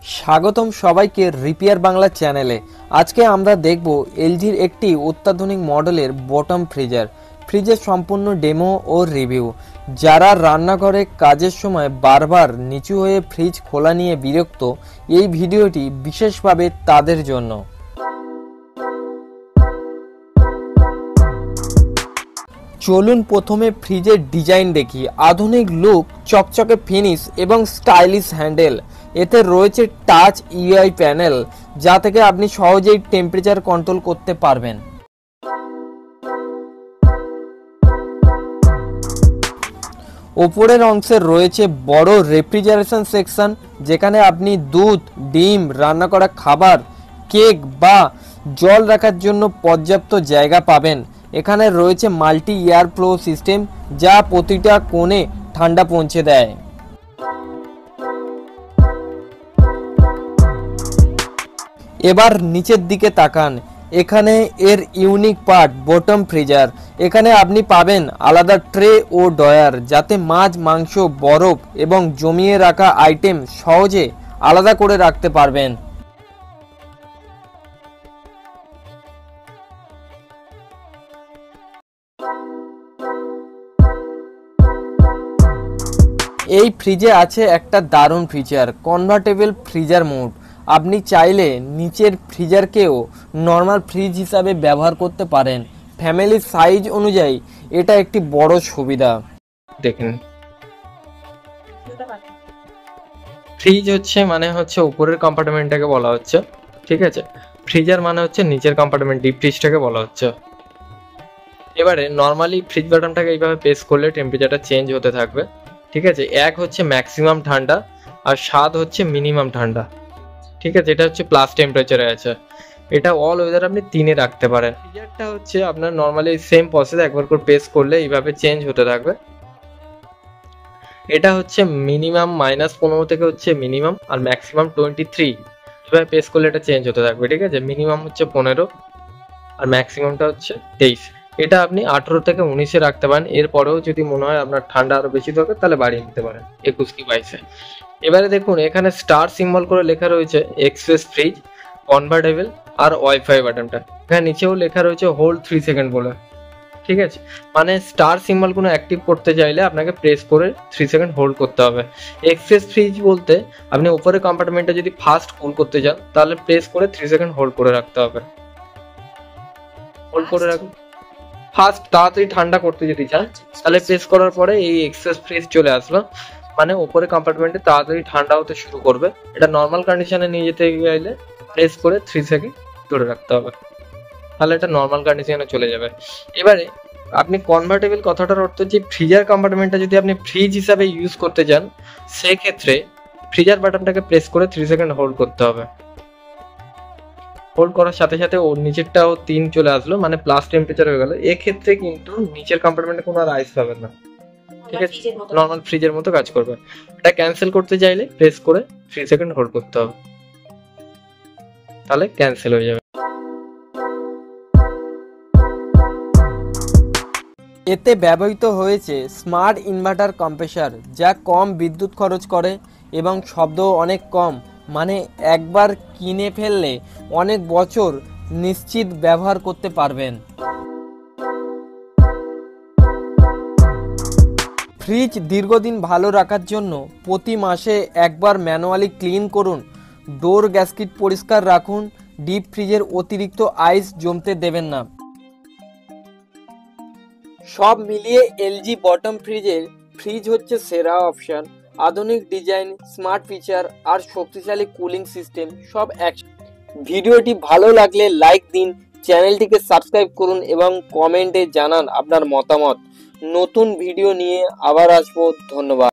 স্বাগতম সবাইকে রিপেয়ার বাংলা চ্যানেলে। আজকে আমরা দেখব এলজির একটি অত্যাধুনিক মডেলের বটম ফ্রিজের সম্পূর্ণ ডেমো ও রিভিউ। যারা রান্নাঘরে কাজের সময় বারবার নিচু হয়ে ফ্রিজ খোলা নিয়ে বিরক্ত, এই ভিডিওটি বিশেষভাবে তাদের জন্য। চলুন প্রথমে ফ্রিজের ডিজাইন দেখি। আধুনিক লুক, চকচকে ফিনিশ এবং স্টাইলিশ হ্যান্ডেল। এতে রয়েছে টাচ ইউআই প্যানেল, যা থেকে আপনি সহজেই টেম্পারেচার কন্ট্রোল করতে পারবেন। ওপরের অংশে রয়েছে বড় রেফ্রিজারেশন সেকশন, যেখানে আপনি দুধ, ডিম, রান্না করা খাবার, কেক বা জল রাখার জন্য পর্যাপ্ত জায়গা পাবেন। এখানে রয়েছে মাল্টি এয়ার ফ্লো সিস্টেম, যা প্রতিটা কোণে ঠান্ডা পৌঁছে দেয়। এবার নিচের দিকে তাকান। এখানে এর ইউনিক পার্ট বটম ফ্রিজার। এখানে আপনি পাবেন আলাদা ট্রে ও ড্রয়ার, যাতে মাছ, মাংস, বরফ এবং জমিয়ে রাখা আইটেম সহজে আলাদা করে রাখতে পারবেন। এই ফ্রিজে আছে একটা দারুণ ফিচার, কনভার্টেবল ফ্রিজার মোড। আপনি চাইলে নিচের ফ্রিজারকেও নর্মাল ফ্রিজ হিসাবে ব্যবহার করতে পারেন। ফ্যামিলির সাইজ অনুযায়ী এটা একটি বড় সুবিধা। দেখেন, ফ্রিজ হচ্ছে উপরের কম্পার্টমেন্টটাকে বলা হচ্ছে, ঠিক আছে। ফ্রিজার মানে হচ্ছে নিচের কম্পার্টমেন্ট, ডিপ ফ্রিজটাকে বলা হচ্ছে। এবারে নর্মালি ফ্রিজ বাটনটাকে এইভাবে প্রেস করলে টেম্পারেচারটা চেঞ্জ হতে থাকবে, ঠিক আছে। 1 হচ্ছে ম্যাক্সিমাম ঠান্ডা আর 7 হচ্ছে মিনিমাম ঠান্ডা, ঠিক আছে। এটা হচ্ছে প্লাস টেম্পারেচারে আছে। এটা অল ওয়েদার আপনি 3-এ রাখতে পারেন। ফ্রিজারটা হচ্ছে আপনার নর্মালি সেম প্রসেস, একবার করে প্রেস করলে এইভাবে চেঞ্জ হতে থাকবে। এটা হচ্ছে মিনিমাম -15 থেকে হচ্ছে মিনিমাম, আর ম্যাক্সিমাম 23। এভাবে প্রেস করলে এটা চেঞ্জ হতে থাকবে, ঠিক আছে। মিনিমাম হচ্ছে 15 আর ম্যাক্সিমামটা হচ্ছে 23। এটা আপনি 18 থেকে 19-এ রাখতে পারেন। এরপরেও যদি মনে হয় আপনার ঠান্ডা আরো বেশি দরকার, তাহলে বাড়িয়ে নিতে পারেন 21 কি 22-এ। এবারে দেখুন, এখানে স্টার সিম্বল করে লেখা রয়েছে এক্সপ্রেস ফ্রিজ কনভার্টেবল আর ওয়াইফাই বাটনটা। এখানে নিচেও লেখা রয়েছে হোল্ড 3 সেকেন্ড বলে, ঠিক আছে। মানে স্টার সিম্বল কোনো অ্যাক্টিভ করতে চাইলে আপনাকে প্রেস করে 3 সেকেন্ড হোল্ড করতে হবে। এক্সপ্রেস ফ্রিজ বলতে আপনি উপরে কম্পার্টমেন্টে যদি ফাস্ট কুল করতে চান, তাহলে প্রেস করে 3 সেকেন্ড হোল্ড করে রাখতে হবে। হোল্ড করে রাখুন। ফাস্ট তাড়াতাড়ি ঠান্ডা করতে যদি চান, তাহলে প্রেস করার পরে এই এক্সপ্রেস ফ্রিজ চলে আসলো, মানে উপরে কম্পার্টমেন্টে তাড়াতাড়ি ঠান্ডা হতে শুরু করবে। এটা নর্মাল কন্ডিশনে নিয়ে যেতে গেলে প্রেস করে 3 সেকেন্ড ধরে রাখতে হবে, তাহলে এটা নর্মাল কন্ডিশনে চলে যাবে। এবারে আপনি কনভার্টেবল কথাটার অর্থ যে ফ্রিজার কম্পার্টমেন্টটা যদি আপনি ফ্রিজ হিসাবে ইউজ করতে চান, সেক্ষেত্রে ফ্রিজার বাটনটাকে প্রেস করে 3 সেকেন্ড হোল্ড করতে হবে। হোল্ড করার সাথে সাথে ওর নিচেরটাও 3 চলে আসলো, মানে প্লাস টেম্পারেচার হয়ে গেল। এক্ষেত্রে কিন্তু নিচের কম্পার্টমেন্টে কোনো আর আইস পাবেন না, ঠিক আছে। নর্মাল ফ্রিজের মতো কাজ করবে। এটা ক্যান্সেল করতে চাইলে প্রেস করে 3 সেকেন্ড হোল্ড করতে হবে, তাহলে ক্যান্সেল হয়ে যাবে। এতে ব্যবহৃত হয়েছে স্মার্ট ইনভার্টার কম্প্রেসার, যা কম বিদ্যুৎ খরচ করে এবং শব্দও অনেক কম। মানে একবার কিনে ফেললে অনেক বছর নিশ্চিত ব্যবহার করতে পারবেন। ফ্রিজ দীর্ঘদিন ভালো রাখার জন্য প্রতি মাসে একবার ম্যানুয়ালি ক্লিন করুন। ডোর গ্যাস্কেট পরিষ্কার রাখুন। ডিপ ফ্রিজের অতিরিক্ত আইস জমতে দেবেন না। সব মিলিয়ে এলজি বটম ফ্রিজ হচ্ছে সেরা অপশন। আধুনিক ডিজাইন, স্মার্ট ফিচার আর শক্তিশালী কুলিং সিস্টেম সব এক। ভিডিওটি ভালো লাগলে লাইক দিন, চ্যানেলটিকে সাবস্ক্রাইব করুন এবং কমেন্টে জানান আপনার মতামত। নতুন ভিডিও নিয়ে আবার আসবো। ধন্যবাদ।